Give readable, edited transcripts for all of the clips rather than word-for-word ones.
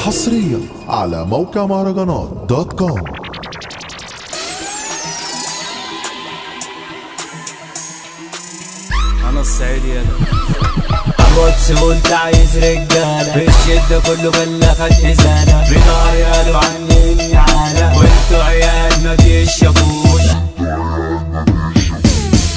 حصريا على موقع مهرجانات دوت كوم. انا الصعيدي اموت وانت عايز رجاله في الشده كله بلا خدت زانه في ناري قالوا عني اني عاله وانتوا عيال ما بيشافوش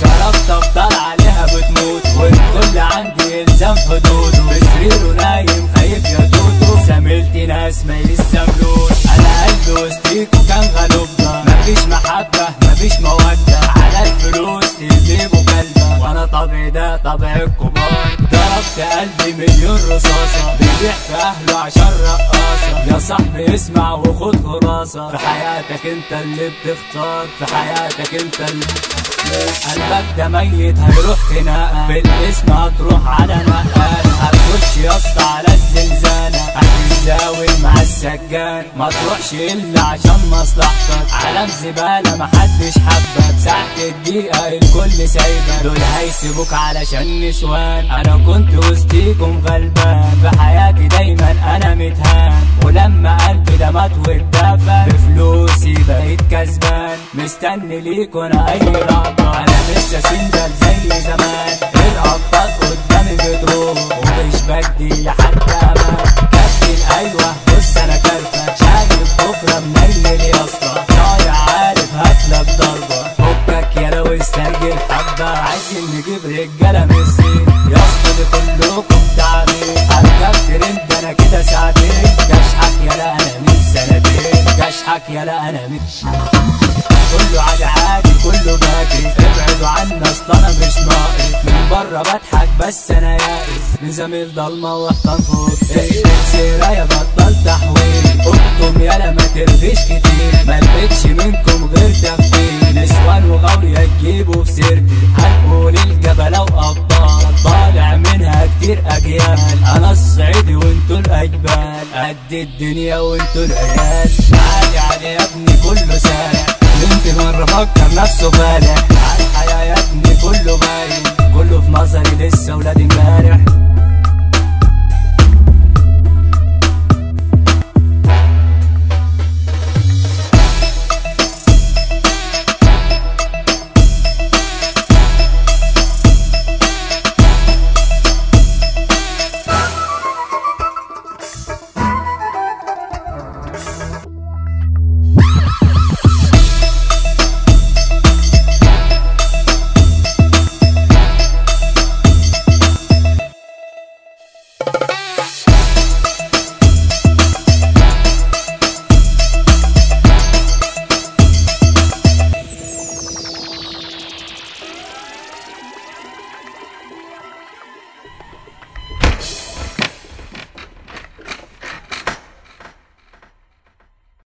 كرفت افضل عليها بتموت والكل عندي الزام حدوده في سريره نايم خايف يا توتو زميلتي ناس ما يستملوش انا قلبي وسطيكوا كان غلوبنا مفيش محبه مفيش موده على الفلوس تجيبوا كلبه وانا طبعي ده طبع الكبار ضربت قلبي مليون رصاصه بيبيع في اهله عشان رقاصه يا صاحبي اسمع وخد خلاصه في حياتك انت اللي بتختار في حياتك انت اللي قلبك ده ميت هيروح خناقه في الاسم هتروح على نقال هتخش يا اسطى على الزنزانه هتتزاول مع السجان ما تروحش الا عشان مصلحتك عالم زباله محدش حبك ساعه الدقيقه الكل سايبك دول هيسيبوك علشان نسوان انا كنت وسطيكم غلبان في حياتي دايما انا متهان ولما قلبي ده مات واتدفن بفلوسي بقيت كسبان مستني ليكوا انا اي لحظه انا لسه سندل زي زمان الابطال قدامي بتروح ومش بدي لحد امان كابتن ايوه بص انا كارفه شايف بكره منيل يا اسطى ضايع عارف هاتلك ضربه فكك يا لو استرجل حبه عايزين نجيب رجاله من الصين يا اسطى دي كلكم تعبين هركب ترند انا كده ساعتين كشحك يالا انا من سنتين كشحك يالا انا من كله عادي عادي كله باكي ابعدوا عني اصل انا مش ناقص من بره بضحك بس انا يائس من زميل ضلمه وحيطان فوق سرايا بطل تحويل اختم يالا ما ترغيش كتير ما لقيتش منكم غير تخفيل نسوان وغاوية تجيبوا في سيرتي هنقول الجبله وابطال طالع منها كتير اجيال انا الصعيدي وانتوا الاجبال قد الدنيا وانتوا العيال عادي عادي يا ابني كله سارع انت مرة فكر نفسه فالح عالحياة يا ابني كله باين كله في نظري لسه ولاد امبارح